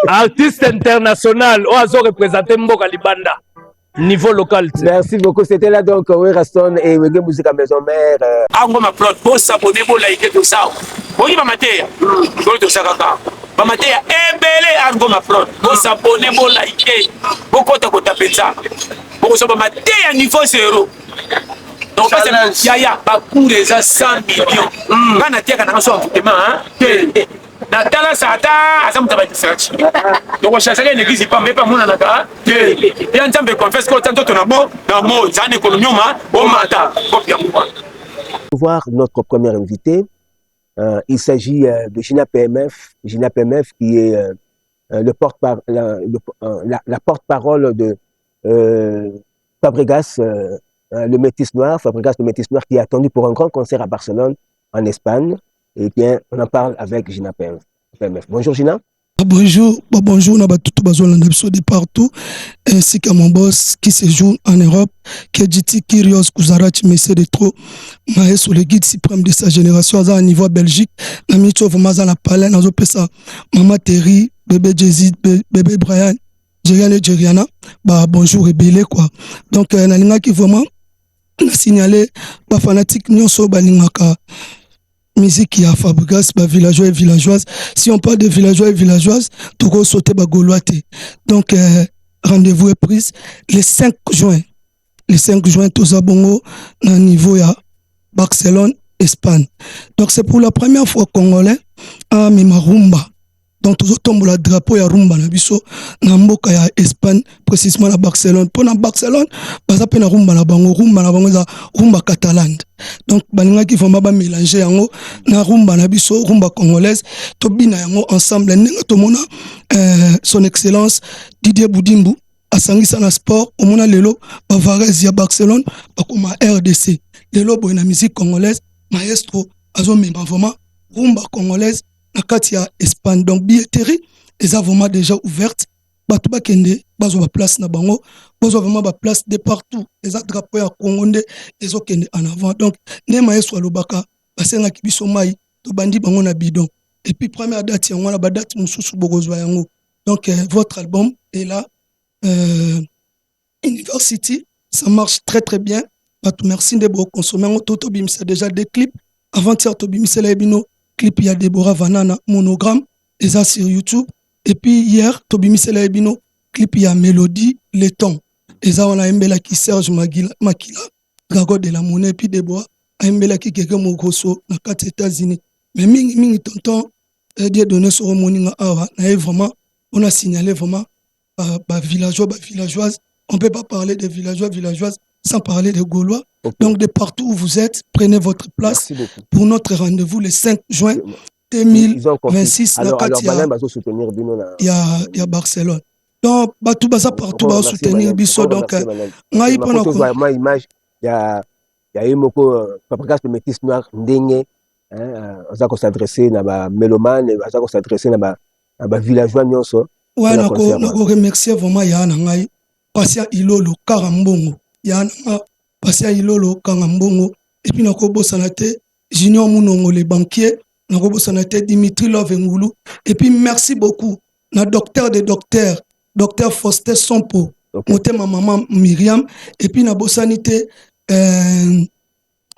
artiste international oyo azorepresente mboka libanda niveau local. Merci beaucoup. C'était là donc Raston et Wege Musique à Maison Mère. Angoma Prod, pour s'abonner, pour liker tout ça. Oui, Bamatea. Tout ça, kaka. Bamatea, belé Angoma Prod. Pour s'abonner, pour liker. Pour qu'on tape ça. Pour s'abonner, Bamatea niveau 0. Donc, parce que Yaya, Bakou les a 100 millions. Quand on a dit qu'on a un hein? Natala Sata, Azam Tabatisach. Donc, on cherche une église, pas même pas mon anaka. Et en termes de confesse, quand on a mot, dans mot, ça n'est qu'on yoma, bon matin, Voir notre premier invité, il s'agit de Gina PMF. Gina PMF qui est la porte-parole de Fabregas, le Métis Noir. Fabregas, le Métis Noir qui est attendu pour un grand concert à Barcelone, en Espagne. Et bien, on en parle avec Gina PMF. Bonjour Gina. Bonjour, bonjour, on a tout besoin de partout, ainsi qu'à mon boss qui séjourne en Europe, qui est dit Kyrios Kouzarach, mais c'est de trop. Mais sur le guide suprême de sa génération, à niveau Belgique, la micho vraiment à la palais, dans le ça, Maman Terry, bébé Jay-Z, bébé Brian, Jeriana et Jeriana, bah bonjour et belé quoi. Donc, na qui vraiment, on a signalé, bah fanatique, nous sommes balingaka. Musique qui a Fabregas, villageois et villageoises. Si on parle de villageois et villageoises, tout le monde saute Gauloite. Donc, rendez-vous est pris le 5 juin. Le 5 juin, tout ça bongo, dans niveau à Barcelone, Espagne. Donc, c'est pour la première fois Congolais à Mimarumba. Donc, tout tombe le drapeau ya rumba na biso na mboka ya Espagne, précisément à Barcelone. Pour na Barcelone, baza pe na rumba na bango za rumba catalane. Donc, baninga qui vont ba mélanger yango na rumba na biso, rumba congolaise, to bina yango ensemble. Nenga to mona son excellence Didier Boudimbu asangisa na sport, o mona lelo Bavarez ya Barcelone, bakoma RDC. Lelo boy na musique congolaise, maestro azo mema vraiment rumba congolaise na kati ya Espagne. Donc billetterie les a vraiment déjà ouverte. Bato ba kende bazo ba place na bango, bazo vraiment ba place de partout. Les a drapeau ya Congolais les o kende en avant. Donc ne maestro lobaka basenga kibiso mai to bandi bango na bidon. Et puis première date ya ngwana ba date mususu bogozwa yango. Donc votre album est là University, ça marche très très bien. Bato merci de bo consommer ngo toto bimisa déjà des clips avant-hier to bimisa la bino clip il y a Deborah Vanana monogramme et ça sur YouTube. Et puis hier Tobi Misela Ebino clip il y a Mélodie les tons et ça on a Mbela qui Serge Makila Drago de la monnaie. Et puis Deborah a Mbela qui quelqu'un mogoso na 4 États-Unis. Mais mingi tonton Dieu donné sur moninga awa na vraiment on a signalé vraiment villageois villageoises. On peut pas parler de villageoises sans parler de Gaulois. Okay. Donc de partout où vous êtes, prenez votre place pour notre rendez-vous le 5 juin 2026 il y a Barcelone. Donc tout ça partout va soutenir Bisso. Donc ngai pona ko image il y a moko Fabregas le Métis Noir ndenge on va s'adresser na ba mélomane, on va s'adresser na ba villageois nyonso. Ouais, na ko remercier vraiment ya na ngai Passia Ilolo Karambongo ya na Passia Ilolo Karambongo. Et puis nako bosanate Junior Munongo les banquiers, nako bosanate Dimitri Love Ngoulou. Et puis merci beaucoup na docteur des docteurs, docteur Faustin Sompo, moté ma maman Myriam. Et puis na bosanité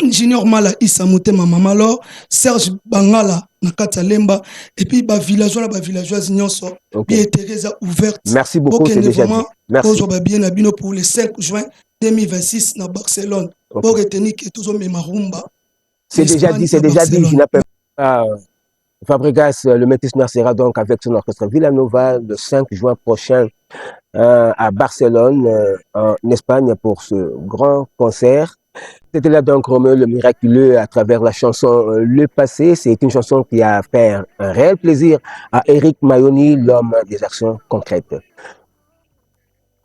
Junior Mala Issa moté ma maman alors Serge Bangala na Katalemba. Et puis villageoise nyonso bien Teresa ouverte. Merci beaucoup, c'est déjà dit. Merci. Bien abino pour le 5 juin 2026 na Barcelone. Pour retenir que tous mes marumba. C'est déjà dit, je n'appelle pas Fabregas, le Métis Noir sera donc avec son orchestre Villanova le 5 juin prochain à Barcelone, en Espagne, pour ce grand concert. C'était là donc Roméo le Miraculeux à travers la chanson Le Passé. C'est une chanson qui a fait un réel plaisir à Eric Mayoni, l'homme des actions concrètes.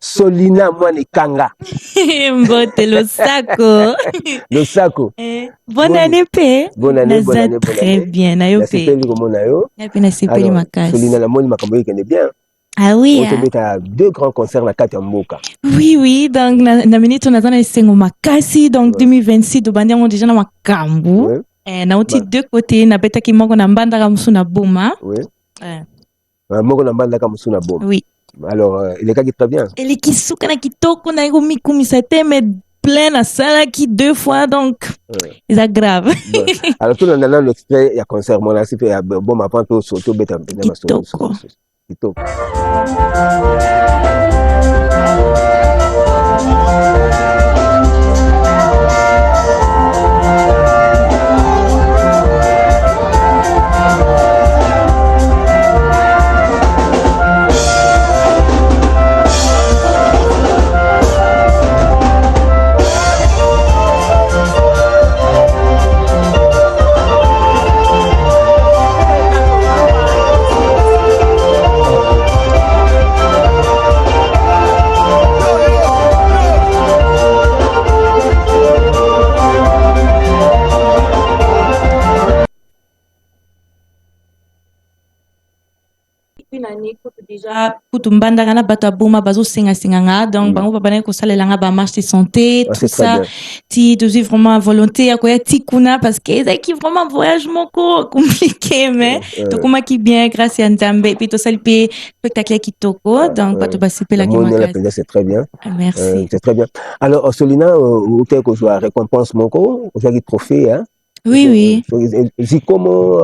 Solina Mwane Kanga. Mbote Losako. Losako. Bonne année, P. Bonne année, bonne année. Très bien, Nayo P. Solina la Mwane Makamboyi connaît bien. Ah oui. On a 2 grands concerts na kati ya mboka. Oui, donc na minute on attend esengo makasi donc 2026 do bandi on déjà na makambu. Na oti 2 côtés na betaki moko na mbanda ka musu na boma. Oui. Moko na banda kama Musuna Bom. Oui. Alors, il est qui très bien. Et les kisuka na kitoko na yomi kumisate mais plein na sala qui 2 fois donc c'est grave. Bon. Alors tout le monde l'extrait il y a concert mon assis fait bon ma prend tout surtout bête en Kitoko. Kitoko. Déjà kutu mbandaka na bato aboma bazosenga-senganga donc bango babandaki kosalelanga bamarche de santé tout ça ti tozwi vraiment volonté ya koya ti kuna parce que ezalaki vraiment voyage moko compliqué mais tokomaki bien grâce ya nzambe puis tosali mpe spectacle ya kitoko donc bato basepelaki makasi. C'est très bien. Merci. C'est très bien. Alors Solina ute kozwa récompense moko ozwaki trophée hein. Oui. Zikomo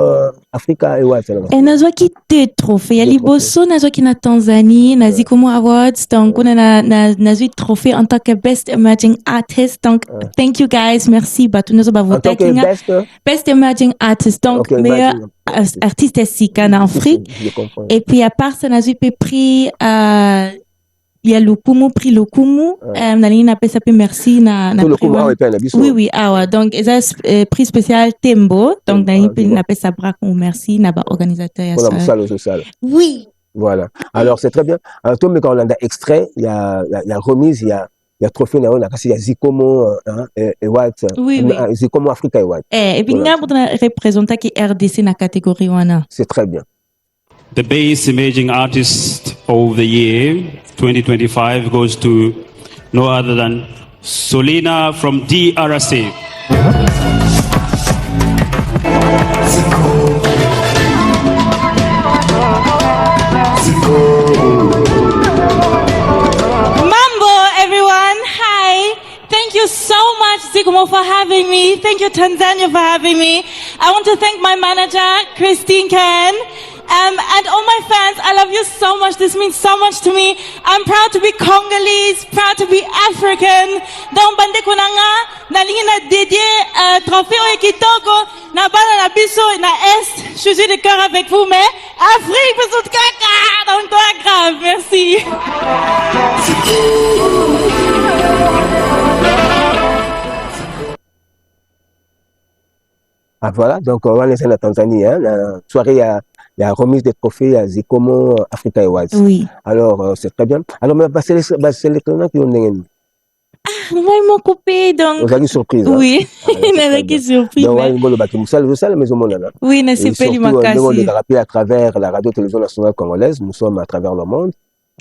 Africa Awards. Et nazwaki 2 trophées. Ya liboso nazwaki na Tanzanie, na Zikomo Awards. Donc on a nazwi trophée en tant que Best Emerging Artist. Donc thank you guys, merci. Batu nazo bavotaki nga Best Emerging Artist. Donc meilleur artiste sika en Afrique. Et puis à part ça nazwi pe prix il y a Lokumu, prix Lokumu. Nalingi na pesa pe merci na oui, awa. Donc, il y a prix spécial Tembo. Donc, nalingi na pesa brako merci na ba organisateur ya ça. Oui. Voilà. Alors, c'est très bien. Alors, toi, mais quand on a extrait, il y a remise, il y a trophée na on a kasi ya Zikomo Awards. Oui. Zikomo Africa Awards. Et puis nga botana représenter ki RDC na catégorie wana. C'est très bien. The Best Emerging Artist of the Year 2025 goes to no other than Solina from DRC. Mambo, everyone. Hi. Thank you so much, Zikomo, for having me. Thank you, Tanzania, for having me. I want to thank my manager, Christine Ken. And all my fans, I love you so much. This means so much to me. I'm proud to be Congolese, proud to be African. Donc, bande konanga, nalingi na dédié trophée au kitoko, na bana na biso na est. Je suis de cœur avec vous, mais Afrique, besoin de caca. Donc, toi, grave. Merci. Ah, voilà, donc on va laisser la Tanzanie. Hein, la soirée, il y a remise des trophées à Zikomo Africa Awards. Oui. Alors, c'est très bien. Alors, mais c'est l'étonnant qui ont gagné. Moi, ils m'ont coupé, donc. Vous avez une surprise. Oui, il avait une surprise. Donc, oui, n'est-ce pas lui on est rappelé à travers la radio-télévision nationale congolaise. Nous sommes à travers le monde.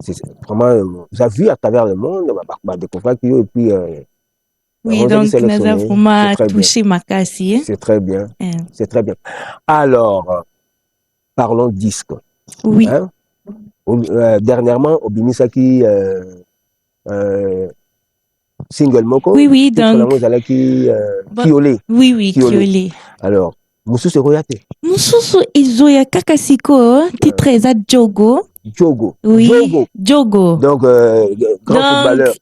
C'est vraiment, vous avez vu à travers le monde, on va découvrir qu'il y a et puis. Oui, donc, nous avons vraiment touché Makassi. C'est très bien. C'est très bien. Alors, parlons disque. Oui. Hein? Dernièrement, Obimisaki, single Moko. Oui, donc. Kiolé. Oui, Kiolé. Alors, Moussousou Royate. Moussousou Izoya Kakasiko, titre Eza Djogo. Djogo. Oui. Djogo. Donc, grand footballeur.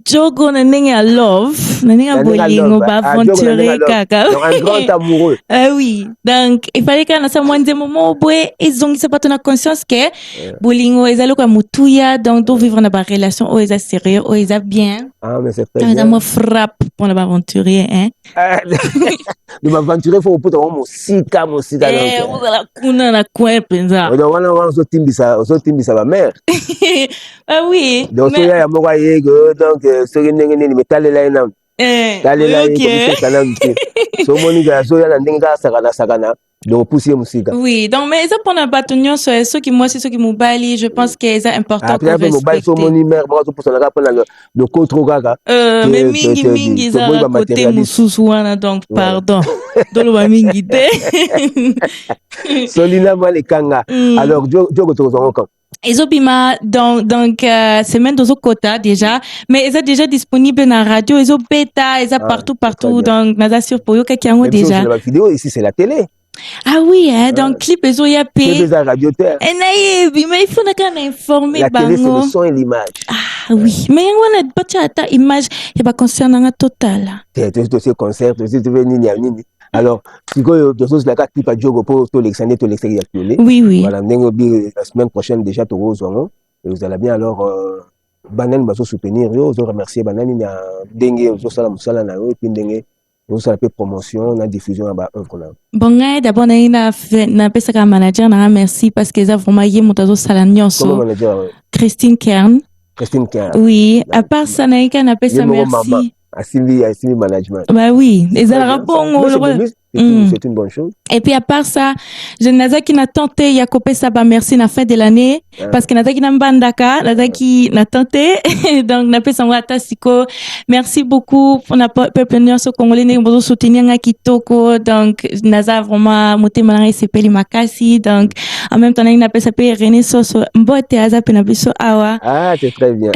Djogo na ndenge ya love, na ndenge ya bolingo ba aventurer kaka. Donc un grand amoureux. Oui. Donc il fallait que na sa mwanze momo boye ezongisa bato na conscience que bolingo ezali ko mutuya donc do vivre na ba relation o eza sérieux o eza bien. Ah mais c'est très bien. Ça me frappe pour la aventurer hein. De m'aventurer faut pour ton musika donc. On va la kuna na coin penza. Donc on zo timbisa ba mère. Ah oui. Donc il y a moko yego donc ce que ndenge ni metalela ina talela ye kana mpe so moni ga zo ya na ndinga sakana donc pousser musique. Oui, donc mais ça pendant batunion sur ceux qui moi c'est ceux qui mobile, je pense que c'est important après qu'on mobile so moni mère moi pour ça la prendre le contrôle gaga mais mingi za côté mususu wana donc pardon dolo ba mingi te Solina Malekanga alors Diogo tozo quand Ezobima donc semaine dans quota déjà mais ils sont déjà disponible dans la radio ils ont bêta ils sont partout donc naza sur pour yo kakiango déjà la vidéo ici c'est la télé. Ah oui hein donc clip ils ont y a payé la radio terre et naïe mais il faut qu'on informer la télé c'est le son et l'image. Ah oui mais on a pas ta image et pas concernant total c'est concert c'est nini alors sikoyo tozosi la carte clip à Diogo pour tout l'extérieur oui voilà la semaine prochaine déjà tozozongo et vous allez bien alors banane bazo soutenir yo zo remercier banane na ndenge zo sala musala na yo puis ndenge zo sala pe promotion na diffusion ba œuvre là. Bon d'abord na pesa ka manager na merci parce que ça vraiment yé motazo sala nyonso. Comment manager Christine Kern. Oui, à part ça na pesa merci. Assili management. Bah oui, les alrapons c'est une bonne chose. Et puis à part ça, je n'ai qui n'a tenté y a copé ça bah merci na fin de l'année parce que n'a qui n'a mbandaka, n'a qui n'a tenté donc n'a pas sans siko. Merci beaucoup pour na peuple nyonso congolais ne bozo soutenir nga kitoko donc naza vraiment moté malanga sepeli makasi donc en même temps n'a pas sapé René Soso mbote aza pe na biso awa. Ah, c'est très bien.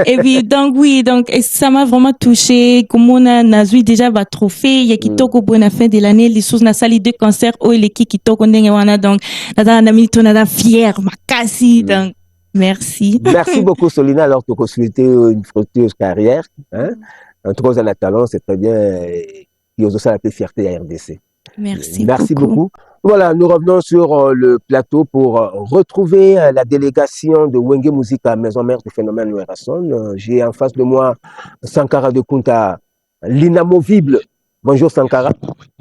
Et puis donc oui, donc ça m'a vraiment touché comme on a nazui déjà ba trophée y a kitoko pour la fin de l'année les choses na sali deux concerts où les kitoko ndenge wana donc na milito na fier makasi donc merci. Merci beaucoup Solina alors pour consulter une fructueuse carrière hein. En tout cas, on a talent, c'est très bien et aussi ça la plus fierté à RDC. Merci beaucoup. Voilà, nous revenons sur le plateau pour retrouver la délégation de Wenge Musique à Maison Mère du Phénomène Werrason. J'ai en face de moi Sankara de Kunta, l'inamovible. Bonjour Sankara.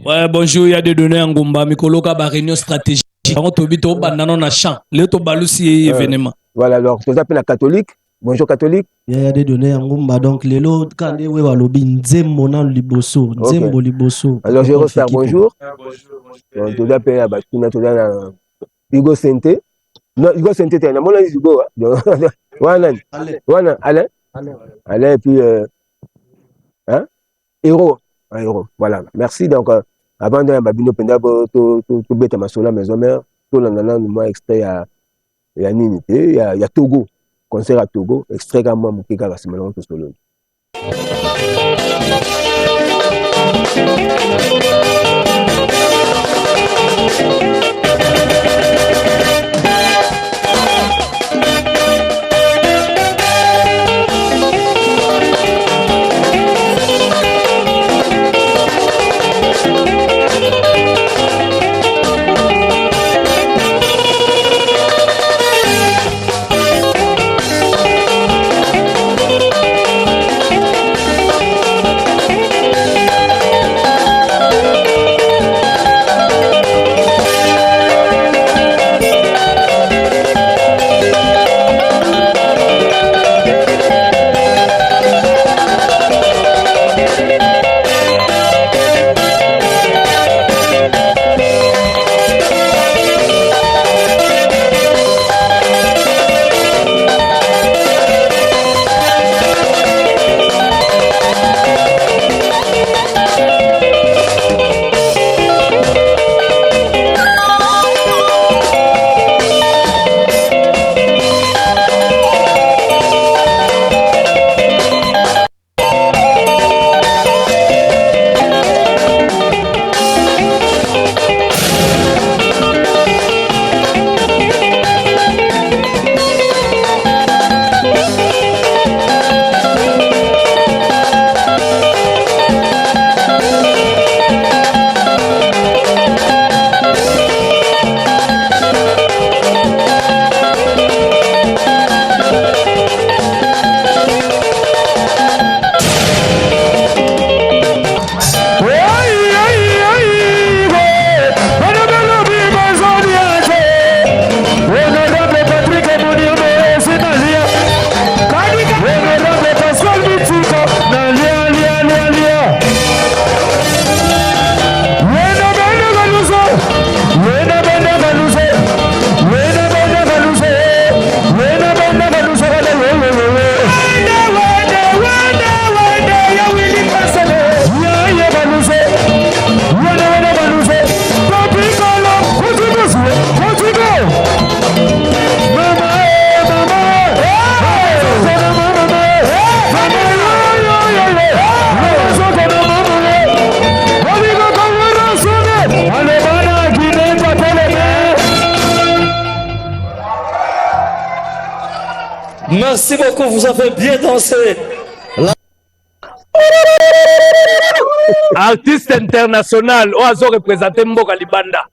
Ouais, bonjour, il y a des données en Gomba, Mikoloka, réunion stratégique. On tobito banano na champ, le to balusi événement. Voilà, alors, je t'appelle la catholique. Bonjour catholique. Il y a des données en Gomba, donc les lots, quand les web lobby, Nzembo nan liboso, Nzembo liboso. Alors, je vais refaire bonjour. Bonjour. Tu t'appelles la Bastuna, tu t'appelles Hugo Sente. Non, Hugo Sente, tu es un mon ami Hugo. Alain. Alain, et puis, hein? Héros. Voilà. Merci. Donc, avant de babino penda to beta masola maison mère, to nana moi extrait à Nini, il y a Togo, concert à Togo, extrait à moi mukika la semaine to solo. Merci beaucoup, vous avez bien dansé. Artiste international, Oazo représenté Mboka Libanda.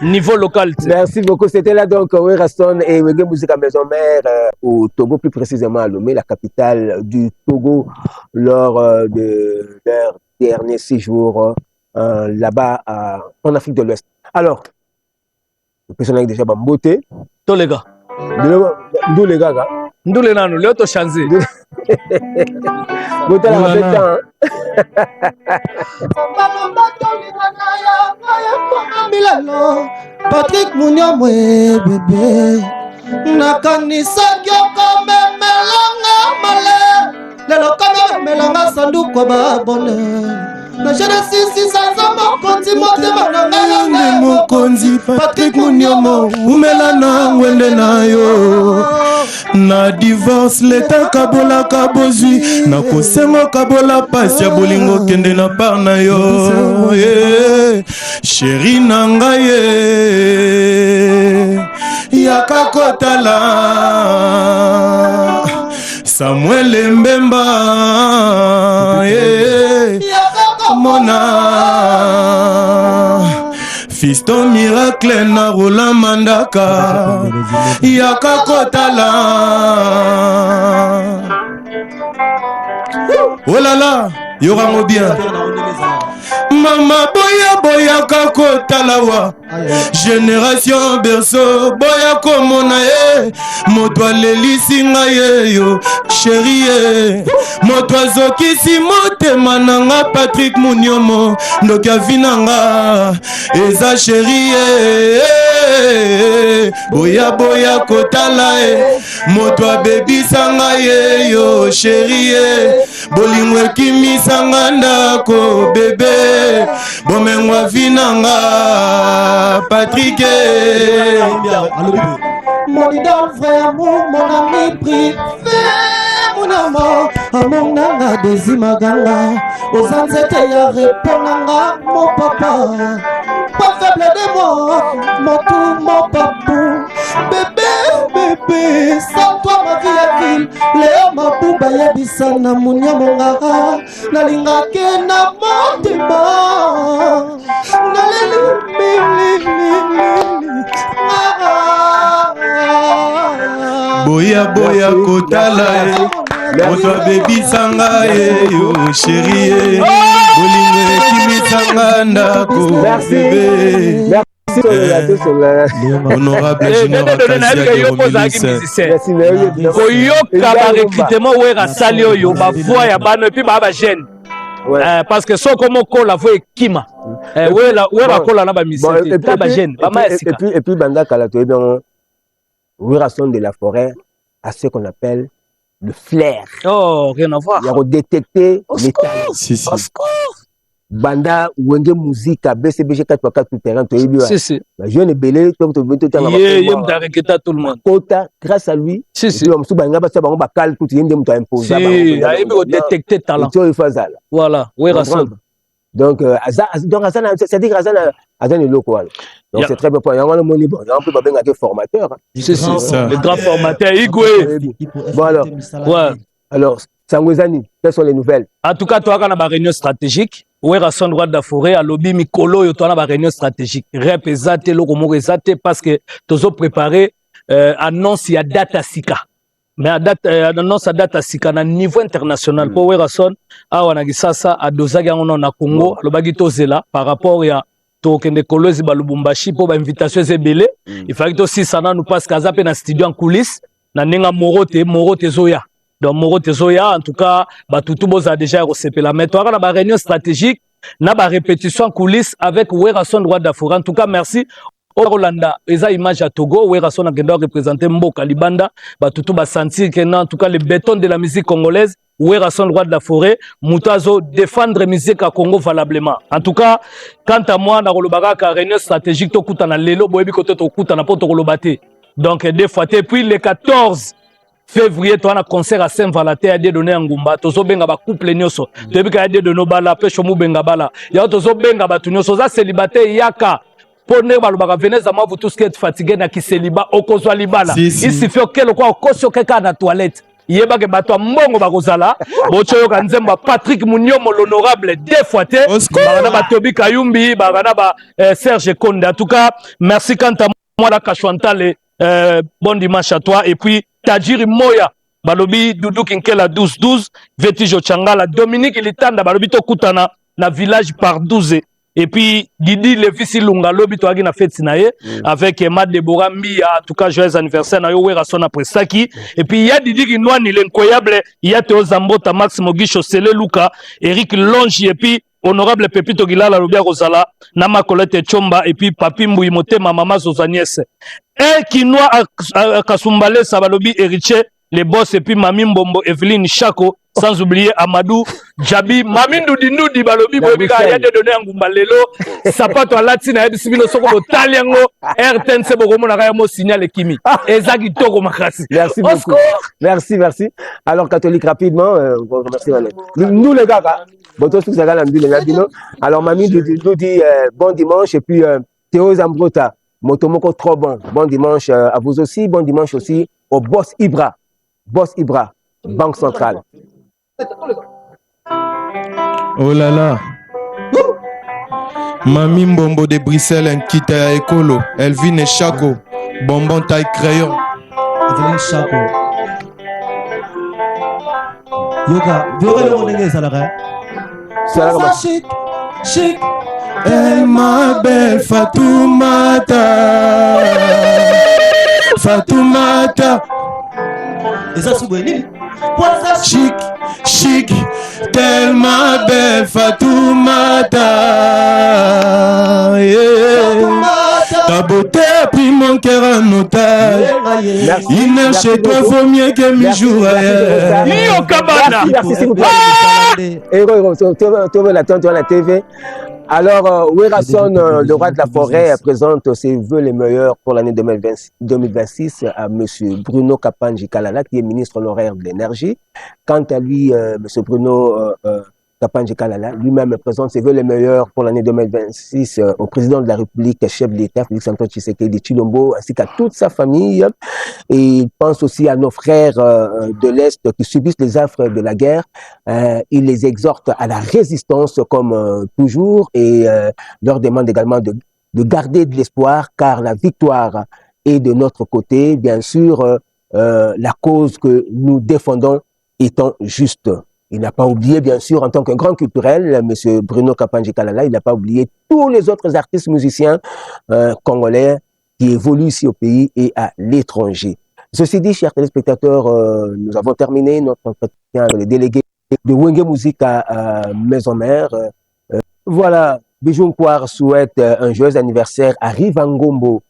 Niveau local. Merci beaucoup. C'était là donc Weraston et Wege Musique à Maison Mère au Togo, plus précisément à Lomé, la capitale du Togo, lors de leur dernier séjour là-bas en Afrique de l'Ouest. Alors, le personnage déjà beauté. Tous les gars. D'où les gars, D'où les nanos, les autres chancés. Beauté la répétant. Milano Patrick Munyamwe bébé nakanisaki okomemelanga male lelo kamemelanga sanduku babone na jeunesse sanza mokonzi motema na ngai mokonzi Patrick Munyamo umelana ngwende nayo na divorce leta kabola kabozwi na kosengo kabola pasi ya bolingo kende na par na yo chéri na ngai yaka kotala Samuel Mbemba mona Fiston Miracle na Roland Mandaka yaka kotala oh là là yorango bien Mama boya boya kakotalawa Génération berceau boya komona moto alelisi ngai yo chérie moto azokisi motema nanga Patrick Munyomo ndoki avinanga eza chérie boya boya kotala moto abebisa ngai yo chérie bolingo ekimisanga ndako bébé bomengwa vinanga Patrick mon idole frère mon ami privé mon amour amour nanga desimaganga aux anzete ya répondanga mon papa pas faible de moi mon tout mon papou bébé sans toi ma vie est ville Léo Mabouba yebisana munyamo ngaka nalingake na motema boya boya kotala moto abebisanga yo chérie bolingo ekimisanga ndako bébé honorable junior koyoka barecrutement wera sali oyo bavoi ya bano epuis baa bagene parce que soko mokola vo ekima wera kola na bamisete ta bagene bama ya sika et puis banda kala toyebi yango Weraston de la forêt à ce qu'on appelle le flair. Oh, rien à voir. Il y a détecté les talents. Si. Banda wenge musique à BCBG 4x4 tout terrain to yebi. Si. La jeune belé to yem d'arrêter tout le monde. Kota grâce à lui. Si. Yo msu banga ba bango ba kal tout yende mtu imposer. Si, a yebi détecter talent. Voilà, Weraston. Donc Azan c'est-à-dire Azan est loco. Donc c'est très bien pour on moni bon, on peut pas bien être formateur. C'est ça. Le grand formateur Igwe. Bon alors. Ouais. Alors Sangwezani, quelles sont les nouvelles? En tout cas, toi, on a une réunion stratégique. Weraston droit de forêt, à lobby Mikolo, tu as une réunion stratégique. Repésate, locomoresate, parce que tu as préparé annonce à date à Sika. Mais annonce à date à Sika, à niveau international, pour Weraston, on a dit ça, à Dozag, on a Congo, le bagito zela, par rapport à Tokende Kolozi, Balubumbashi, pour l'invitation Zébélé. Il fallait aussi ça, nous passe qu'à Zappé dans le studio en coulisses, na Nenga Morote Zoya. Donc Morote Zoya, en tout cas, tout boza a déjà recépé la mais toi, on a une réunion stratégique, on a une répétition en coulisses avec Weraston droit d'Afrique. En tout cas, merci. Orlanda, eza image à Togo, Weraston a représenté Mboka Libanda, tout ba sentir que en tout cas le béton de la musique congolaise, Weraston droit de la forêt, Moutazo défendre la musique à Congo valablement. En tout cas, quant à moi, na rolobaka ka réunion stratégique to kutana lelo boyebi kote to kutana po to rolobate. Donc deux fois puis le 14 février, tu as un concert à Saint-Valentin à donné en Ngumba. Tu as benga ba couple nyoso. Tu as benga de no bala, pe chomu benga bala. Ya tu as benga ba tu nyoso za célibataire yaka. Pone balobaka venez à moi vous tous qui êtes fatigués na kiseliba okozwa libala. Si, si. Il suffit que le quoi okosio keka na toilette. Yeba ke bato mbongo bakozala. Bocho ka nzemba Patrick Munyomo l'honorable deux fois te. Bagana ba Tobi Kayumbi, bagana ba Serge Konde. En tout cas, merci quant à moi la Kachwantale. Bon dimanche à toi et puis Tajiri Moya. Balobi Doudou Kinkela 12-12, Vetijo Changala, Dominique Litanda, Balobi Tokutana, na village par 12. Et puis, Didi Lefisi Lunga, Lobi Toagi na fête sinaye, avec Emma Deborah Mia, en tout cas, joyeux anniversaire, na yo son après Saki. Et puis, il y a Didi Kinouani, l'incroyable, il y a Théo Zambota, Max Mogisho, Sele Luka, Eric Longi, et puis, honorable Pepito Gilala, Lobia Rosala, Nama Colette Chomba, et puis, Papi Mbouimote, ma maman Zozaniès. Un Kinois à Kasumbale, Sabalobi, Héritier, les boss et puis Mami Mbombo, Evelyne Chako, sans oublier Amadou, Djabi, Mami Ndoudi Balobi, Bobika, il y a des données en Gumbalelo, Sapato à Latina, Ebisibino Soko, Taliango, RTNC, Bogomo, Narayamo, Signal et Kimi. Ezagi Togo Makasi. Merci beaucoup. Merci, merci. Alors, catholique, rapidement, merci, nous les gars, alors, Mami nous dit bon dimanche, et puis Théo Zambrota, Motomoko, trop bon. Bon dimanche à vous aussi, bon dimanche aussi au boss Ibra. Boss Ibra, Banque Centrale. Oh là là. Mami Mbombo de Bruxelles, Nkita Ekolo, Elvin et Chaco, Bonbon taille crayon. Elvin Chaco. Yoga, viens le salaire. Ça chic, chic. Eh ma belle Fatoumata. Fatoumata. Et ça sous chic, chic, tellement belle Fatoumata. Ta beauté a pris mon cœur en otage. Il n'est chez toi vaut mieux que mes jours ailleurs. Merci beaucoup. La TV. Alors, Werason, le roi de la forêt, présente ses vœux les meilleurs pour l'année 2026 à M. Bruno Kapanji Kalala, qui est ministre honoraire de l'énergie. Quant à lui, M. Bruno Kapanji Kalala, lui-même présente ses vœux les meilleurs pour l'année 2026 au président de la République, chef de l'État, Félix Antoine Tshisekedi Tshilombo, ainsi qu'à toute sa famille. Et il pense aussi à nos frères de l'Est qui subissent les affres de la guerre. Il les exhorte à la résistance comme toujours et leur demande également de garder de l'espoir car la victoire est de notre côté. Bien sûr, la cause que nous défendons étant juste. Il n'a pas oublié, bien sûr, en tant que grand culturel, M. Bruno Kapanji Kalala, il n'a pas oublié tous les autres artistes musiciens congolais qui évoluent ici au pays et à l'étranger. Ceci dit, chers téléspectateurs, nous avons terminé notre entretien avec les délégués de Wenge Musique à Maison Mère. Voilà, Bijou Nkwar souhaite un joyeux anniversaire à Rivangombo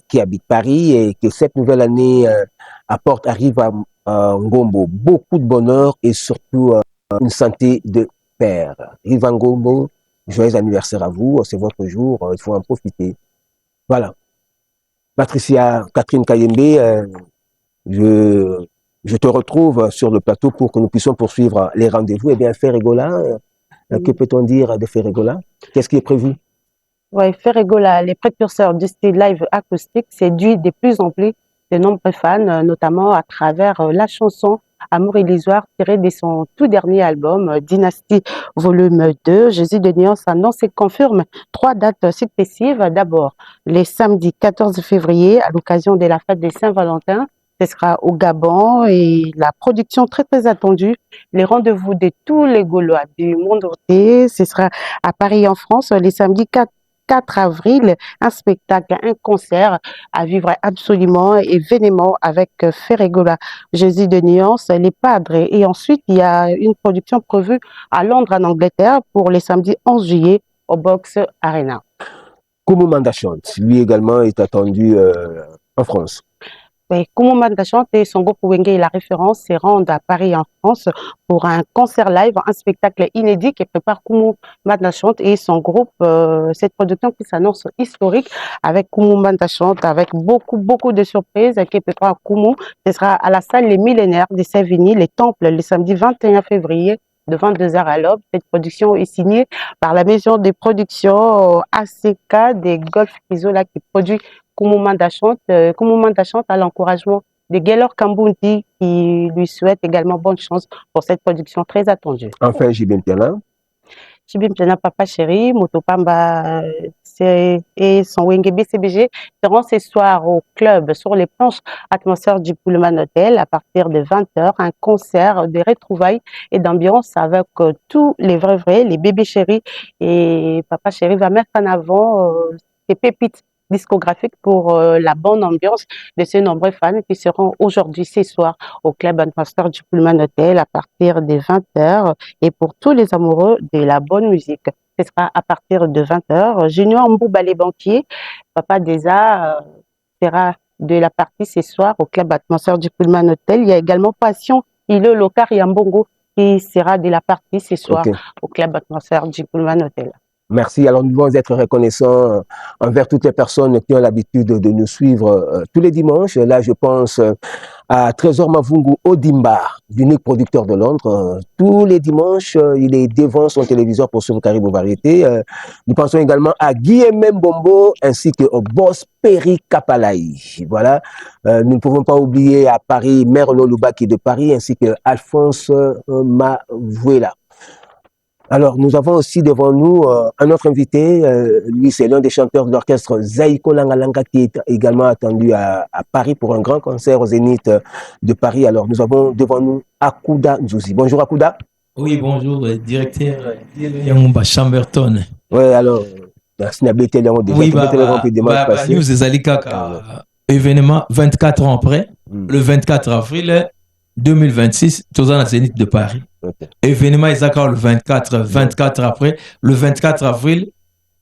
qui habite Paris et que cette nouvelle année apporte à Rivangombo beaucoup de bonheur et surtout une santé de père. Rivangombo, joyeux anniversaire à vous, c'est votre jour, il faut en profiter. Voilà. Patricia Catherine Kayembe, je te retrouve sur le plateau pour que nous puissions poursuivre les rendez-vous. Eh bien, Ferregola, que peut-on dire de Ferregola? Qu'est-ce qui est prévu? Oui, Ferregola, les précurseurs du style live acoustique, séduit de plus en plus de nombreux fans, notamment à travers la chanson Amour illusoire tirée de son tout dernier album, Dynastie Volume 2. Jésus de Nuance annonce et confirme 3 dates successives. D'abord, les samedis 14 février, à l'occasion de la fête des Saint-Valentin, ce sera au Gabon et la production très très attendue, les rendez-vous de tous les Gaulois du monde entier. Ce sera à Paris en France, les samedis 4 avril, un spectacle, un concert à vivre absolument et vénément avec Ferregola, Jésus de Nuance, les Padres. Et ensuite, il y a une production prévue à Londres, en Angleterre, pour les samedis 11 juillet au Box Arena. Kumu Mandachant, lui également est attendu en France. Oui, Kumu Mandachant et son groupe Wenge et la référence se rendent à Paris en France pour un concert live, un spectacle inédit qui prépare Kumu Mandachant et son groupe. Cette production qui s'annonce historique avec Kumu Mandachant, avec beaucoup de surprises qui prépare Kumu. Ce sera à la salle Les Millénaires de Savigny, les Temples, le samedi 21 février de 22h à l'aube. Cette production est signée par la maison de production ACK des Golf Isola qui produit Koumoumanda chante à l'encouragement de Gaylor Kamboundi qui lui souhaite également bonne chance pour cette production très attendue. Enfin, Jibin Piana. Jibin Piana, Papa Chéri, Motopamba et son Wenge BCBG seront ce soir au club sur les planches Atmosphère du Pullman Hotel à partir de 20h. Un concert de retrouvailles et d'ambiance avec tous les vrais, les bébés chéris. Et Papa Chéri va mettre en avant ses pépites discographiques pour la bonne ambiance de ces nombreux fans qui seront aujourd'hui ce soir au club Atmosphère du Pullman Hotel à partir de 20h. Et pour tous les amoureux de la bonne musique, ce sera à partir de 20h. Junior Mbouba les banquiers, Papa Deza sera de la partie ce soir au club Atmosphère du Pullman Hotel. Il y a également Passion Ilo Lokar Yambongo qui sera de la partie ce soir au club Atmosphère du Pullman Hotel. Merci. Alors, nous devons être reconnaissants envers toutes les personnes qui ont l'habitude de nous suivre tous les dimanches. Là, je pense à Trésor Mavungu Odimba, l'unique producteur de Londres. Tous les dimanches, il est devant son téléviseur pour suivre Caribou Variété. Nous pensons également à Guillaume Mbombo ainsi que au boss Perry Kapalaï. Voilà. Nous ne pouvons pas oublier à Paris Merlo Loubaki de Paris ainsi que Alphonse Mavuela. Alors, nous avons aussi devant nous un autre invité. Lui, c'est l'un des chanteurs de l'orchestre Zaiko Langalanga qui est également attendu à Paris pour un grand concert au Zénith de Paris. Alors, nous avons devant nous Akouda Nzouzi. Bonjour Akouda. Oui, bonjour, directeur Yangumba Chamberton. Oui, alors, oui, nous Zalika, événement 24 ans après, le 24 avril 2026, tous en Zénith de Paris. Événement Isaka le 24 après, le 24 avril,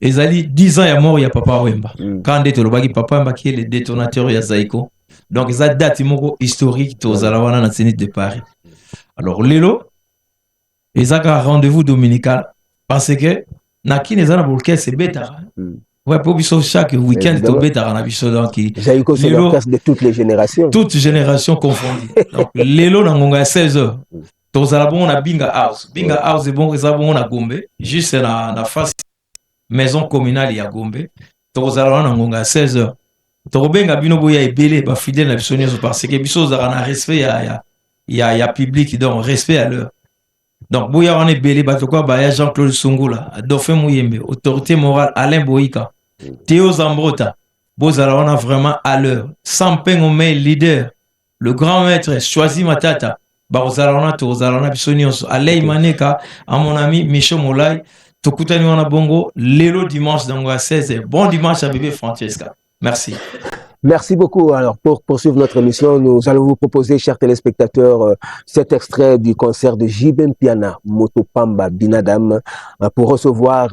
Ezali 10 ans il y a mort, il y a Papa Wemba. Quand on le bagi Papa Wemba qui est le détonateur de Zaiko. Donc, ça date historique tous à la Zénith de Paris. Alors, Lelo, Isaka rendez-vous dominical parce que Naki n'est pas pour c'est bêta. Ouais, pour chaque week-end, tu bêta en abisso donc Zaiko c'est l'orchestre de toutes les générations. Toutes générations confondues. Donc, Lelo n'a 16 heures. Tozala bon na Binga House. Binga House est bon, ça bon na Gombe. Juste na face maison communale ya Gombe. Tozala na ngonga 16h. Tobenga bino boya ebele ba fidèle na bisonneuse parce que biso za na respect ya public donc respect à l'heure. Donc boya on ebele ba tokwa ba ya Jean-Claude Sungula, Dauphin Mouyembe, autorité morale Alain Boïka, Théo Zambrota. Bozala on a vraiment à l'heure. Sampeng Omei leader, le grand maître Choisi Matata. Barozalana tozalana bisonioso Alei Maneka à mon ami Michel Molay tokutani wana bongo lelo dimanche dans 16. Bon dimanche à bébé Francesca. Merci. Merci beaucoup. Alors, pour poursuivre notre émission, nous allons vous proposer, chers téléspectateurs, cet extrait du concert de Jibin Piana, Motopamba Binadam, pour recevoir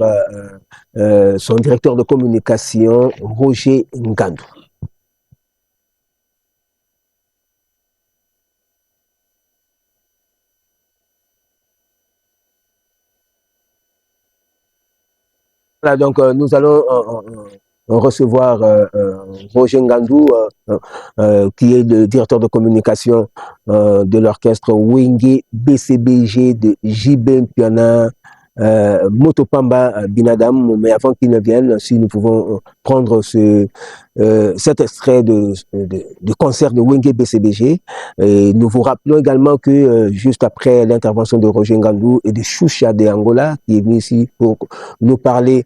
son directeur de communication, Roger Ngandou. Voilà, donc nous allons recevoir Roger Ngandou, qui est le directeur de communication de l'orchestre Wenge BCBG de Jibin Piana, Motopamba Binadam. Mais avant qu'il ne vienne, si nous pouvons prendre cet extrait de concert de Wenge BCBG. Et nous vous rappelons également que juste après l'intervention de Roger Ngandou et de Choucha de Angola, qui est venu ici pour nous parler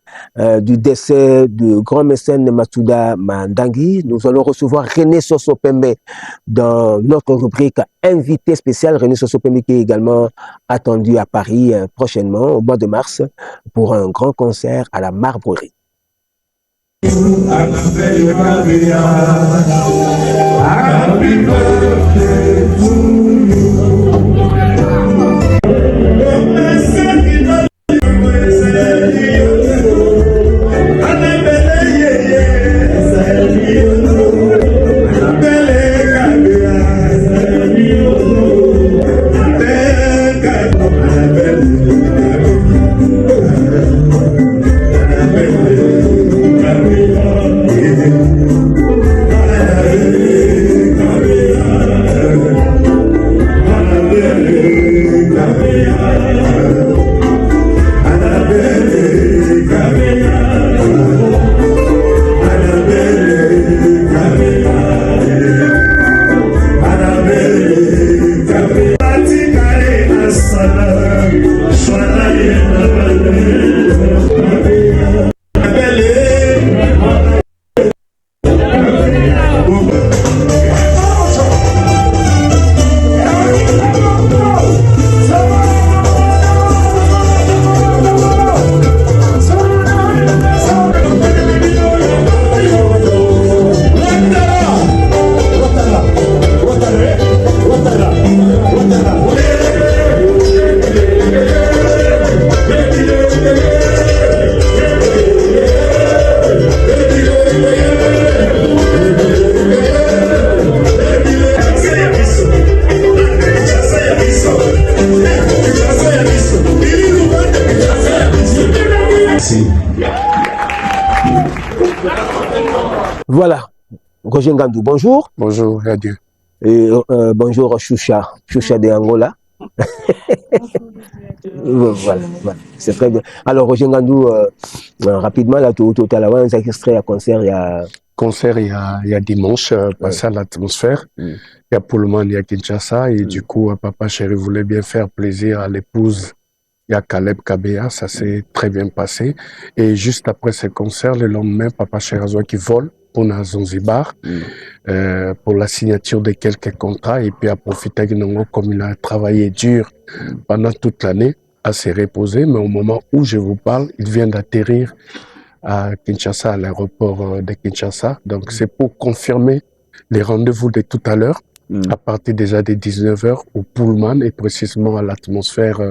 du décès du grand mécène Matsuda Mandangi, nous allons recevoir René Sosopembe dans notre rubrique invité spécial. René Sosopembe qui est également attendu à Paris prochainement, au mois de mars, pour un grand concert à la Marbrerie. Happy birthday to you. Roger Ngandou, bonjour. Bonjour, adieu. Et bonjour Choucha de Angola. Voilà, c'est très bien. Alors Roger Ngandou, rapidement, là, tout à l'heure, un extrait à concert, il y a... Concert, il y a dimanche, passé à l'atmosphère. Il y a Pullman, il y a Kinshasa. Et du coup, Papa Chéri voulait bien faire plaisir à l'épouse. Il y a Caleb Kabea, ça s'est très bien passé. Et juste après ce concert, le lendemain, Papa Chéri qui vole pour Zanzibar, pour la signature de quelques contrats. Et puis à profiter de comme il a travaillé dur pendant toute l'année, à se reposer. Mais au moment où je vous parle, il vient d'atterrir à Kinshasa, à l'aéroport de Kinshasa. Donc, c'est pour confirmer les rendez-vous de tout à l'heure, à partir déjà des 19h au Pullman et précisément à l'atmosphère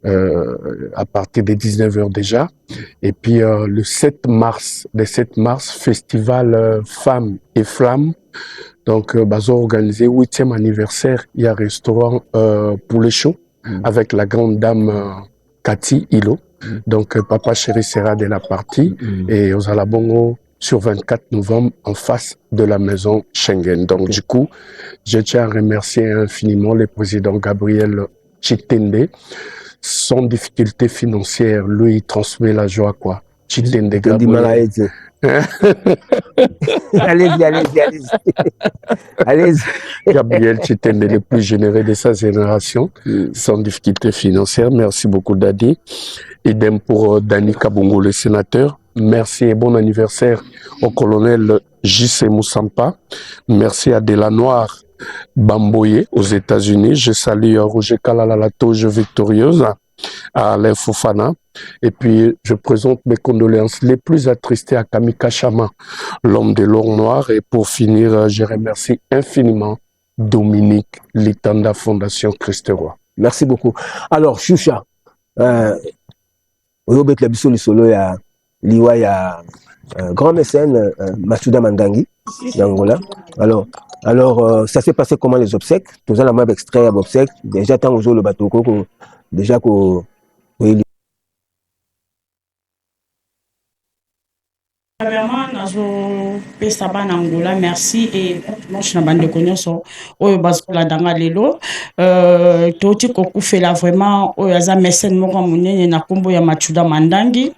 à partir des 19h déjà. Et puis, le 7 mars, festival Femmes et Flammes. Donc, ils ont organisé 8e anniversaire. Il y a un restaurant pour les shows avec la grande dame Cathy Hilo. Donc, Papa Chéri sera de la partie et aux Alabongo sur 24 novembre en face de la maison Schengen. Donc, du coup, je tiens à remercier infiniment le président Gabriel Chitende. Sans difficulté financière, lui, il transmet la joie, quoi. Chitende Gabriel. Allez-y. Gabriel Chitende, le plus généreux de sa génération, sans difficulté financière. Merci beaucoup, Dadi. Idem pour Dani Kabongo, le sénateur. Merci et bon anniversaire au colonel J.C. Moussampa. Merci à Delanoir Bamboye aux États-Unis. Je salue Roger Kalala, la Toge victorieuse, à Alain Fofana. Et puis, je présente mes condoléances les plus attristées à Kamika Chama, l'homme de l'or noir. Et pour finir, je remercie infiniment Dominique Litanda, Fondation Christ Roi. Merci beaucoup. Alors, Choucha, Robert Labisso Lisolo, il y a grand mécène Machuda Mandangi d'Angola. Alors, ça s'est passé comment les obsèques? Tout ça, la même extrait à obsèques. Déjà, tant que le bateau, déjà que Vraiment, nazo pesa bana Angola, merci et moi je n'abande connaissance oyo bazola danga lelo toti kokufela vraiment oyo aza mécène moko munene na kombo ya Machuda Mandangi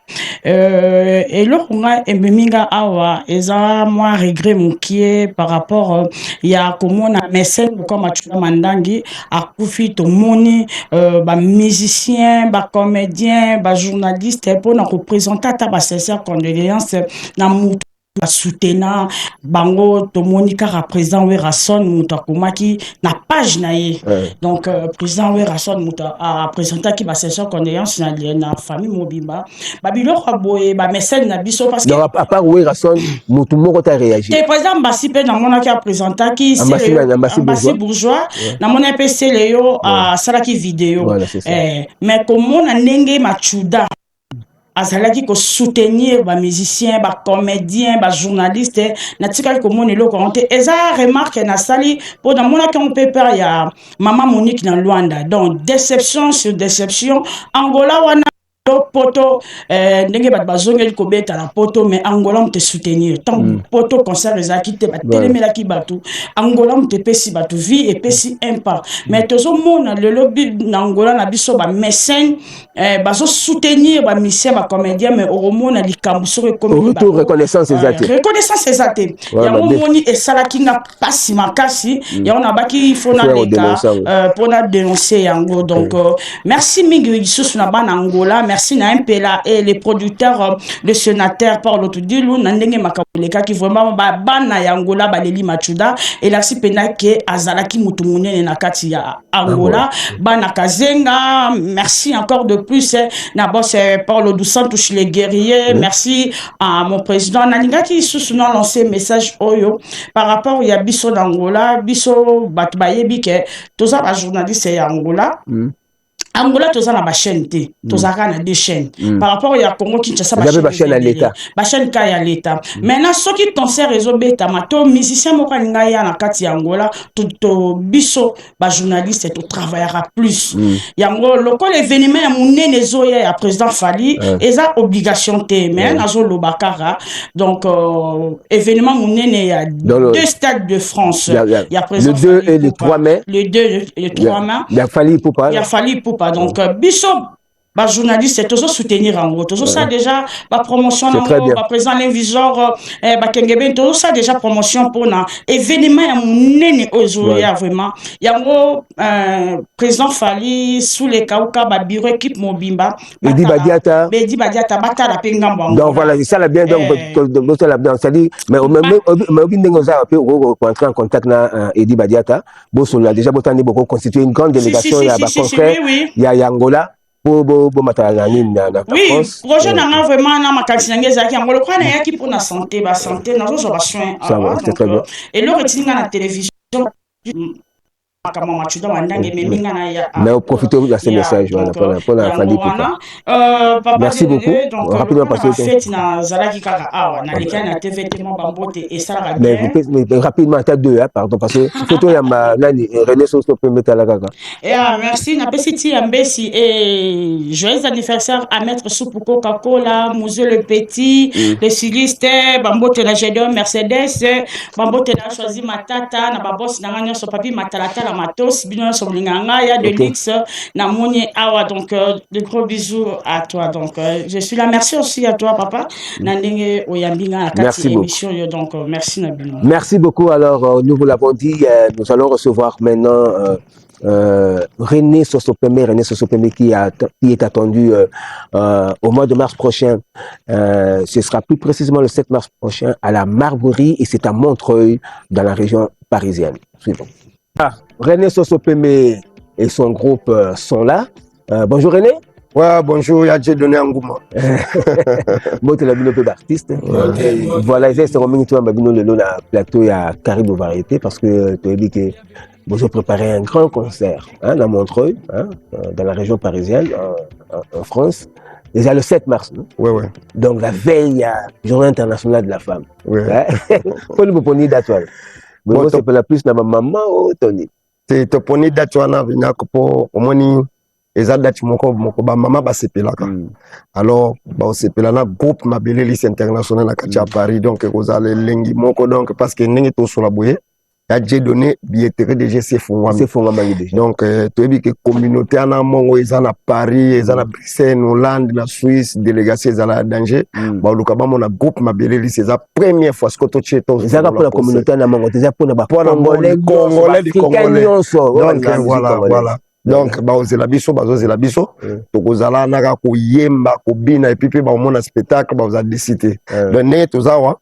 et lokunga embeminga awa eza moi regret mukie par rapport ya komona mécène comme Machuda Mandangi akufi tomoni ba musicien ba comédien ba journaliste pour na représenter ta ba sincère condoléances na mutu soutenant bango tomoni kaka président Werason mutu akomaki na page na ye donc président Werason mutu a présenté ki ba session condoléances na famille mobimba babiloko boye ba mécène na biso parce que à part Werason mutu moko ta réagi te président Mbassi pe na mona ki a présenté ki Mbassi bourgeois na mona pe Seleyo a salaki vidéo mais komona ndenge Machuda azalaki ko soutenir ba musiciens ba comédiens ba journalistes na tikali ko moni loko onte eza remarque na sali pour dans mona qu'on peut peur ya maman Monique dans Luanda donc déception sur déception Angola wana poto ndenge bat bazongeli ko beta la poto mais Angola on te soutenir tant poto concert les akite ba telemela ki batu Angola on te pesi batu vie et pesi impact mais tozo mona le lobby na Angola na biso ba mécène bazo soutenir ba musicien ba comédien mais au mona likambu so comme reconnaissance exacte ya moni et sala kinga pasi makasi ya on abaki fona leka pona dénoncer yango donc merci mingi sous na bana Angola merci na Mpela et les producteurs le sénateur Paulo Tudilu na ndenge makamuleka qui vraiment ba bana ya Angola baleli Machuda et la sipena ke azalaki mutu munene na kati ya Angola bana Kazenga merci encore de plus na boss Paulo dos Santos les guerriers merci à mon président nalingaki sous na lancé message oyo par rapport ya biso d'Angola biso batu bayebi ke toza ba journaliste ya Angola Angola toza na ba chaîne te tozaka na deux chaînes par rapport ya Congo Kinshasa ba chaîne à l'état ba chaîne ka ya l'état maintenant soki concert réseau beta mato musicien moko nga ya na kati ya Angola to biso ba journaliste to travaillera plus yango lokola événement ya munene zoya ya président Fally eza obligation te mais nazo lobakara donc événement munene ya deux stades de France ya président le 2 et le 3 mai le 2 et le 3 mai il y a Fally Ipupa donc biso ba journaliste toujours soutenir en gros toujours ça déjà ba promotion en gros ba président l'invisor ba kengebe toujours ça déjà promotion pour na événement ya munene ozoya vraiment yango président Fally sous les kauka ba bureau équipe mobimba Bedi Badiata batala pe ngambo donc voilà c'est ça la bien donc ça la bien ça dit mais obindengo za pe entrer en contact na Edi Badiata boso là déjà botani beaucoup constituer une grande délégation ya ba concert ya Angola pour matala na oui projet na vraiment na makanisi na ngeza ki Angola kwa na yaki pour na santé ba santé na zo ba soin et le retininga na télévision mais profitez de ce message pour la Fally Ipupa. Merci beaucoup. Rapidement passer au mais rapidement t'as deux pardon parce que photo ya René Soso peut mettre la gaga. Merci na pesiti ambesi et joyeux anniversaire à maître Soupuko Coca-Cola, Monsieur le Petit, le styliste Bambote la Gédon Mercedes, Bambote la choisi matata na babos na nganya so papi matalata matos bino so linganga ya de luxe na moni awa donc de gros bisous à toi donc je suis là merci aussi à toi papa na ndenge oyambinga na kati émission donc merci na bino merci beaucoup alors nous vous l'avons dit nous allons recevoir maintenant René Sosopeme qui est attendu au mois de mars prochain. Ce sera plus précisément le 7 mars prochain à la Marguerie et c'est à Montreuil dans la région parisienne. Suivons. René Sosopeme et son groupe sont là. Bonjour René. Ouais, bonjour, Yadje Donné Angouma. Moi, tu l'as vu un peu d'artiste. Voilà, c'est un moment où tu as vu le plateau, il y a Caribou Variété parce que tu as dit que vous avez préparé un grand concert à Montreuil, dans la région parisienne, en France. Déjà le 7 mars. Ouais. Donc la veille à Journée internationale de la femme. Ouais. Faut nous prendre date. Moi, c'est pas la plus na maman ou Tony. C'est te prendre date na vina pour au moins eza date moko ba mama ba sepelaka. Alors ba sepela na groupe mabele liste internationale na kati ya Paris donc kozale lengi moko donc parce que ndenge to sur la boye Yadje Donné billetterie de GC Fongama donc tu as que communauté en mongo eza na Paris eza na Bruxelles Hollande na Suisse délégation eza na danger ba lukaba mona groupe mabele liste eza première fois ce que tu cheto eza pour la communauté en mongo eza pour na ba congolais donc voilà donc bazozela biso tokozala naka koyemba kobina et puis pe ba mona spectacle baza décider donc ne tozawa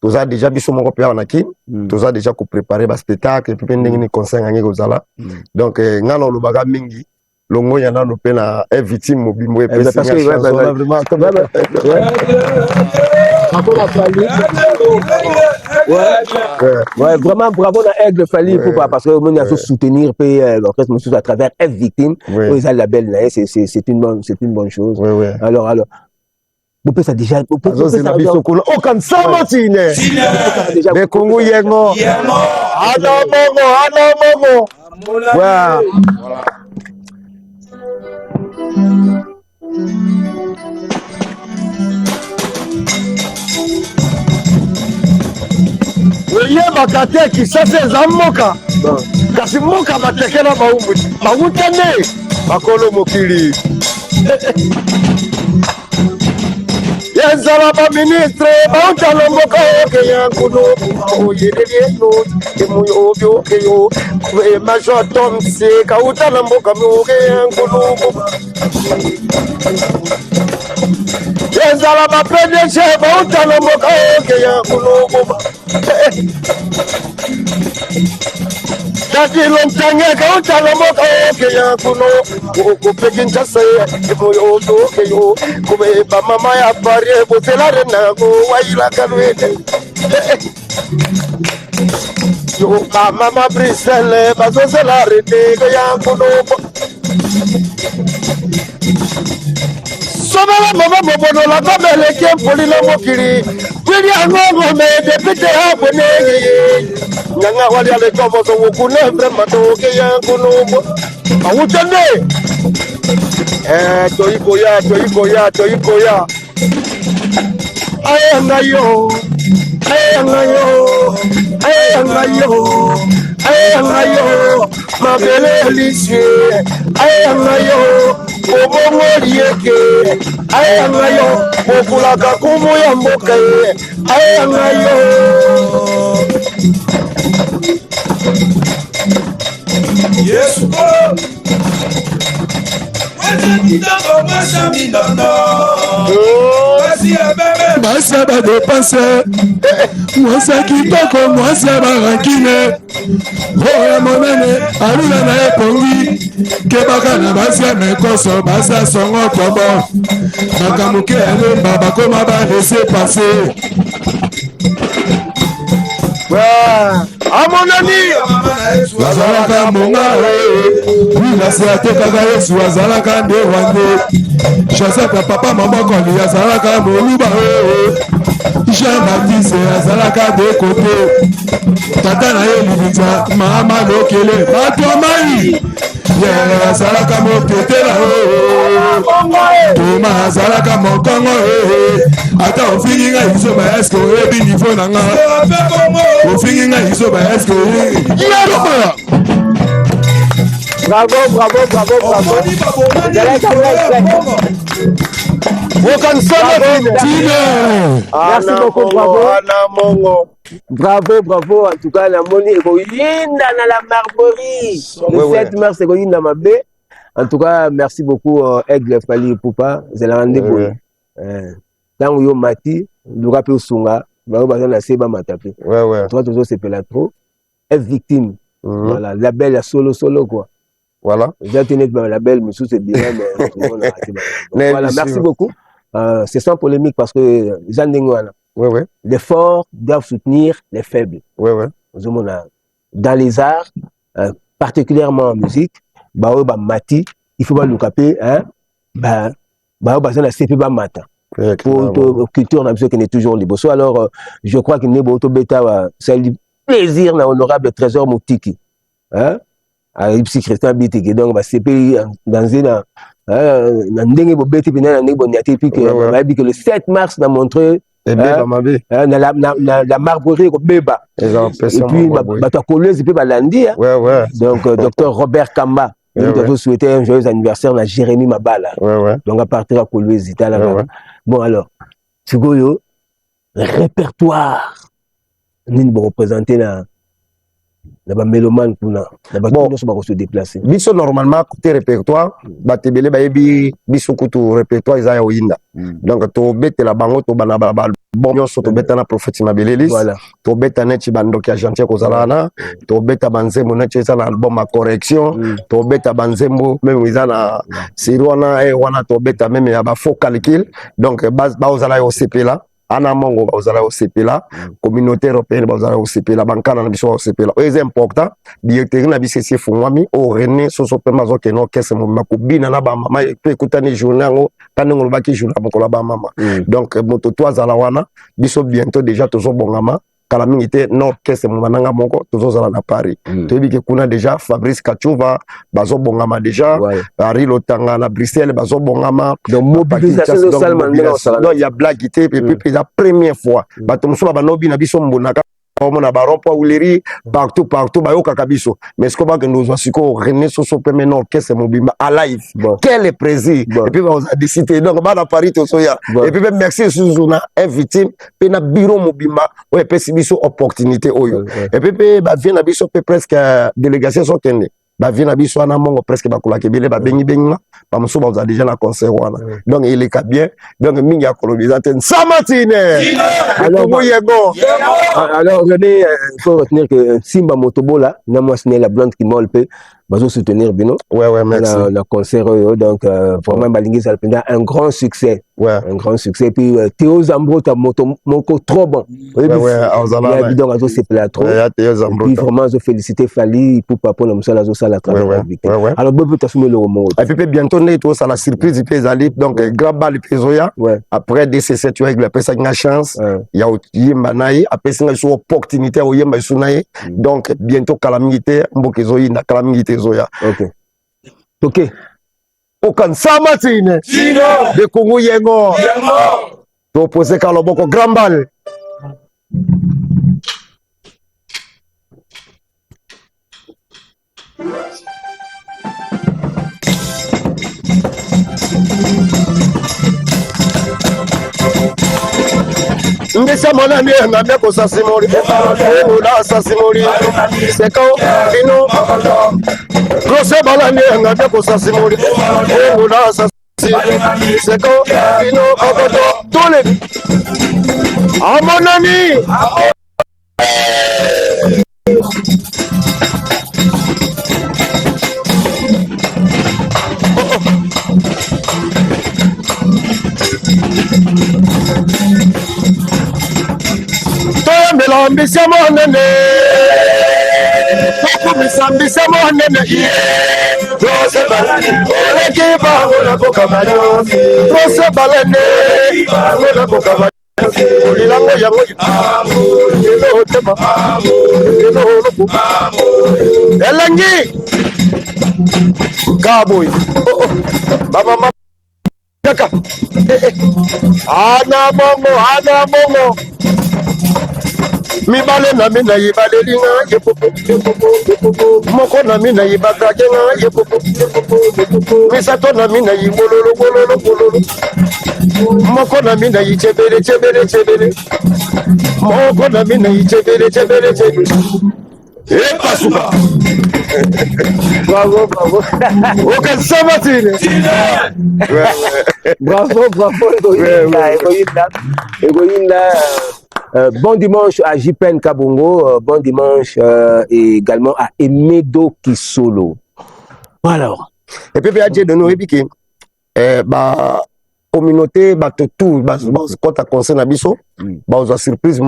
toza déjà biso moko pe na ki toza déjà ko préparer ba spectacle et puis ndenge ni concert ngaki kozala donc ngalo lobaga mingi longo yana no pe na victime mobimbo et puis parce que vraiment ouais, vraiment bravo à Aigle Fally Ipupa parce que on a soutenir l'orchestre monsieur à travers F Victime. Oui, ça label là, c'est une bonne chose. Ouais. Alors vous pouvez ça déjà vous pouvez ça biso ko o kan sama tine mais Congo yengo ana momo voilà oyebaka te kisasa eza mboka kasi mboka batekela bawutane bakolo mokili yenzala baministre bautala mboka okeya nkunu oyelelieno emuyobyokeyo major tomse kautala mboka miokeya nkunu yenzala bapdg bautala mboka okeya nkunu Dadi lontange kautala mboka okeya nkunu kupekinchasa emoyodo keyo kube ba mama ya pare botelare nago waila kalwede yo ba mama Bruxelles bazozela rete ya nkunu Somala mama mobono la kamele kem polina mokiri. Kwili angongo me depite abonegi. Nyanga wali ale tomo so wukune vrema toke yangunubo. Awutende. Toikoya. Ayangayo. Mabele lisye. Ayangayo. Obongo lieke. Ayangayo. Mokulaka kumu ya mboka ye. Ayangayo. Yesu ko mwasi ya badepanse, mwasi ya kitoko, mwasi ya barankine, oya monene alula na epongi kebaka na basi ya mekoso, basi ya songo tobo bakamuke elemba bakoma balese pase. Amonani azalaka monga wilasi atekaka Yesu azalaka nde wande Joseph papa mabokoli azalaka moluba Jean Baptiste azalaka de kote tata na ye libinza mama lokele bato mai azalaka moketela toma azalaka mokongo ata ofingi nga isoba eske oyebi niveau na nga ofingi nga isoba eske bravo. Merci beaucoup, bravo. En tout cas, la monnaie est linda dans la Marborie. Le 7 mars, c'est linda ma bé. En tout cas, merci beaucoup, Aigle Fali Poupa. C'est la rendez-vous. Tant que Mati, le rappel Sunga, la Seba Matapé. Toi, toujours, c'est Pelatro. Est victime. Voilà, la belle solo, quoi. Voilà. J'ai tenu la belle, mais c'est bien, mais voilà, merci beaucoup. C'est sans polémique parce que les forts doivent soutenir les faibles. Dans les arts, particulièrement en musique, Mati, il faut pas nous caper, pour culture, on a besoin qu'il est toujours libre. Alors, je crois qu'il n'est pas bêta, c'est le plaisir, l'honorable Trésor Moutiki. À Ipsi Christian Bitiki, donc, c'est dans une que le 7 mars, on a montré la Marborie au Béba. Et puis, donc, docteur Robert Kamba. Nous avons souhaité un joyeux anniversaire à Jérémy Mabala. Donc, à partir de Kolwezi. Bon, alors, le répertoire, nous va représenter la mélomane pour se déplacer. Biso normalement côté répertoire, batebele bayebi biso kutu répertoire izaya oyinda. Donc to bete la bango to bana bon nyonso to beta na prophète Mabelelis. To beta neti bandoki ya Jantier Kozalana, to beta banzembo neti za na album à correction, to beta banzembo même iza na sirwana wana to beta même ya ba faux calcul. Donc ba ozala yo CP là. Ana mongo bazala au CPLA, communauté européenne bazala au CPLA, bankana na biso au CPLA. C'est important. Directeur na biso c'est fungwami o René soso pema zo keno kese mo makubina na ba mama pe kutani journée ngo tanengo baki journée mokola ba mama. Donc moto toi zala wana biso bientôt déjà tozo bongama kala mingi te no kese mo mananga moko tozo zala na Paris. Toyebi ke kuna déjà Fabrice Kachuva bazo bongama déjà Ari Lotanga na Bruxelles bazo bongama donc mobilisation donc il y a blague et puis la première fois bato musuba banobi na biso mbonaka na barompo uleri partout bayoka kabiso mais ce qu'on va que nous asiko René Soso peme no kese mobimba à live quel plaisir et puis on a décidé donc ba na Paris to soya et puis merci Suzuna est victime pe na bureau mobimba ouais pe biso opportunité oyo et puis ba vient na biso pe presque délégation so kende ba vient na biso na mongo presque ba kula kebele ba bengi bengi ba muso ba déjà na concert wana donc il est bien donc mingi ya colonisation Samatine alors René il faut retenir que Simba Motobola na moi la blonde qui molpe bazo soutenir bino merci le concert donc vraiment balingi ça un grand succès Un grand succès. Et puis Théo Zambro, t'as moko trop bon. Oui, il y a bidon à c'est plat trop. Et puis vraiment, je félicite Fali pour papa comme ça, la travail. Alors, bon, tu as soumis le roman. Et puis bientôt, tout ça, la surprise, il peut aller. Donc, grand bal, il peut après DC7, tu vois, il a fait une chance. Il y a Yembanaï, après, c'est une opportunité au Yemba Sunaï. Donc, bientôt, calamité, Mbokezoï, na calamité Zoya. Ok. Aucun Samatine. De Congo Yengo. Tu opposé Kaloboko, grand bal. Ndesa monani ngambia ko sasimori ola sasimori seko ino rose balani ngambia ko sasimori ola sasimori seko ino okoto tole amonani Mbisa monene mbisa monene Rose balane oleki bangola kokamano Rose balane bangola kokamano Olilango yango Elo tema Elo holoku Elengi Cowboy Baba Kaka Ana mongo Mibale na mina yibale linga yepopo moko na mina yibaka kenga yepopo misato na mina yimololo moko na mina yichebele moko na mina yichebele pasuka Bravo. Aucun Samatine. Bravo, Egoïna. Bon dimanche à JPN Kabongo, bon dimanche également à Emedo Kisolo. Voilà. Et puis, il y a de nous répliquer. Communauté, tout, quand tu as concerne Abisso, tu as surprise,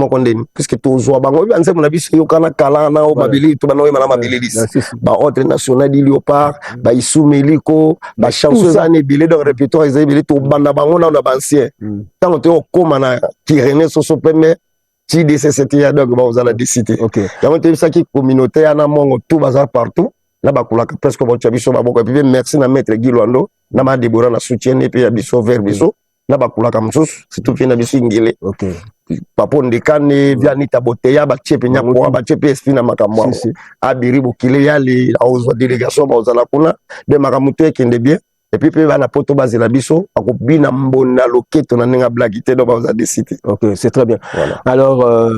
puisque tu as bango, tu as Abisso, tu as Kalana, ou Babili, tu as Mabilis, ordre national du Léopard, Issou Meliko, chanson année billet dans le répertoire, ils ont tout bandabango dans l'ancien. Tant que tu as comme qui renaît sur ce premier, tu dis c'est donc vous allez décider. Il y a une qui communauté, en amont, tout bazar partout. Là, presque bon, tu as vu sur ma boque. Et puis, merci à maître Guy Luando. Là, ma Déborah, na soutien, et puis, abisso, vers bisso. Là, comme ça, c'est tout fini, abisso, ingélé. Papa, on décane, via Nita Boteya, Bachepe, Nyakwa, Bachepe, Espina, Makamwa. Abiri, Bokile, yali, la hausse de délégation, Bauzala Kuna, de Maramuté, qui est bien. Et puis, on a poto basé la bisso, à Kobina, Mbona, Loket, on a une blaguité, donc, on a décidé. Ok, c'est très bien. Voilà. Alors,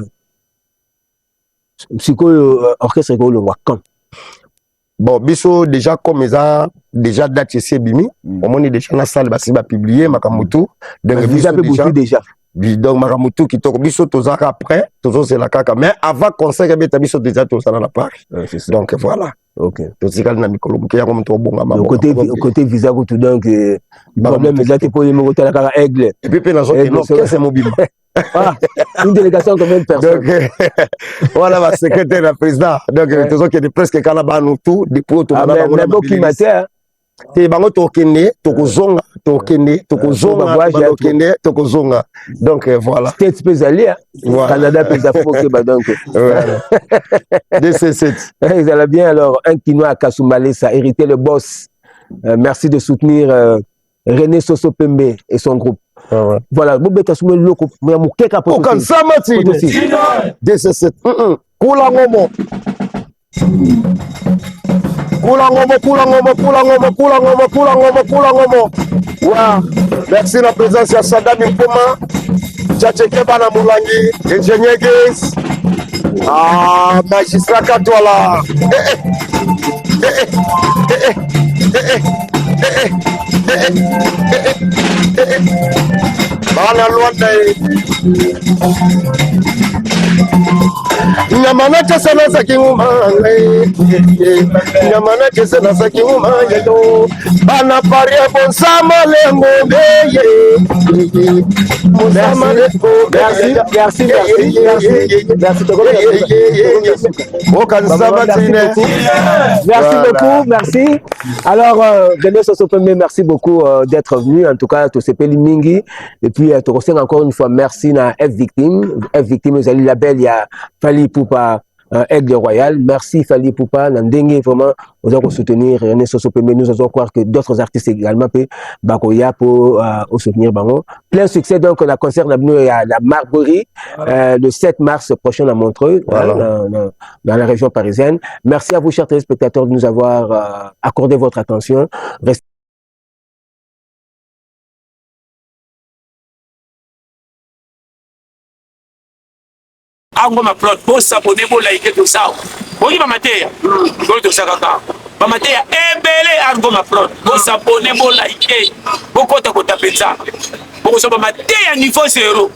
psycho, orchestre, le Wakan. Bon, biso déjà comme ça déjà date chez Bimi, on est déjà dans la salle basi ba publier Makamutu donc biso déjà donc Makamutu qui toque biso toza après toujours c'est la caca mais avant concert que biso déjà tout ça dans la Paris. Donc voilà. OK. To sikali na mikolo qui a comme to bonga ma. Côté visa ko tout donc problème là te pour me la caca aigle. Et puis na so c'est mobile. Ah, une délégation de même personne. Donc, voilà, ma secrétaire, la président. Donc, tout ça qui est presque Kalabanou, tout, des pots, tout. Mais bon, qui m'attire. T'es bango tokende, tokozonga, tokozonga. Donc, voilà. States peut aller, Canada peut s'affronter, donc. DC7. Ils allaient bien, alors, un Kinois à Kasumale, ça a hérité le boss. Merci de soutenir René Soso Pembe et son groupe. Voilà, Bobeta Soumé Loko, mais mon keka pour Aucun Samati, DC7. Kula ngomo. Wow. Merci la présence de Sadam Mpoma, Tchatcheke Bana Moulangi, ingénieur Gaze, magistrat Katouala. mwana lwanda nyamana chese na sakinguma nyamana chese na sakinguma yedo bana paria bonsama lengo beye bonsama lengo merci merci beaucoup, merci. Alors, Denis Sosopembe, merci beaucoup d'être venu. En tout cas, tu sais Mingi. Et puis, tu ressens encore une fois merci à F-Victime. F-Victime, vous allez label, il y a Fali Poupa, Aigle Royal. Merci Fali Poupa. Nandenge, vraiment, nous allons soutenir René Sosopembe. Nous allons croire que d'autres artistes également peuvent Bakoya pour soutenir Bango. Plein succès, donc, la concert à la Marbury, le 7 mars prochain à Montreux, voilà. Dans la région parisienne. Merci à vous, chers téléspectateurs, de nous avoir accordé votre attention. Restez angoma plot bo s'abonner bo liker tout ça bongi ba mateya bo to sakaka ba mateya ebele angoma plot bo s'abonner bo liker bo kota ko tapenza bo so ba mateya niveau 0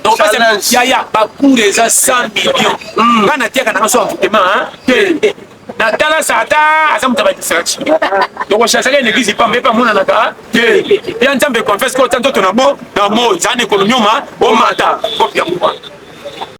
donc parce ya ba cours eza 100 millions kana tia kana so envoûtement hein na tala sata asamuta ba distraction donc chercher une église pas mais pas mona naka bien nzambe confesse ko tanto to na mo zane ko nyoma o mata ko pia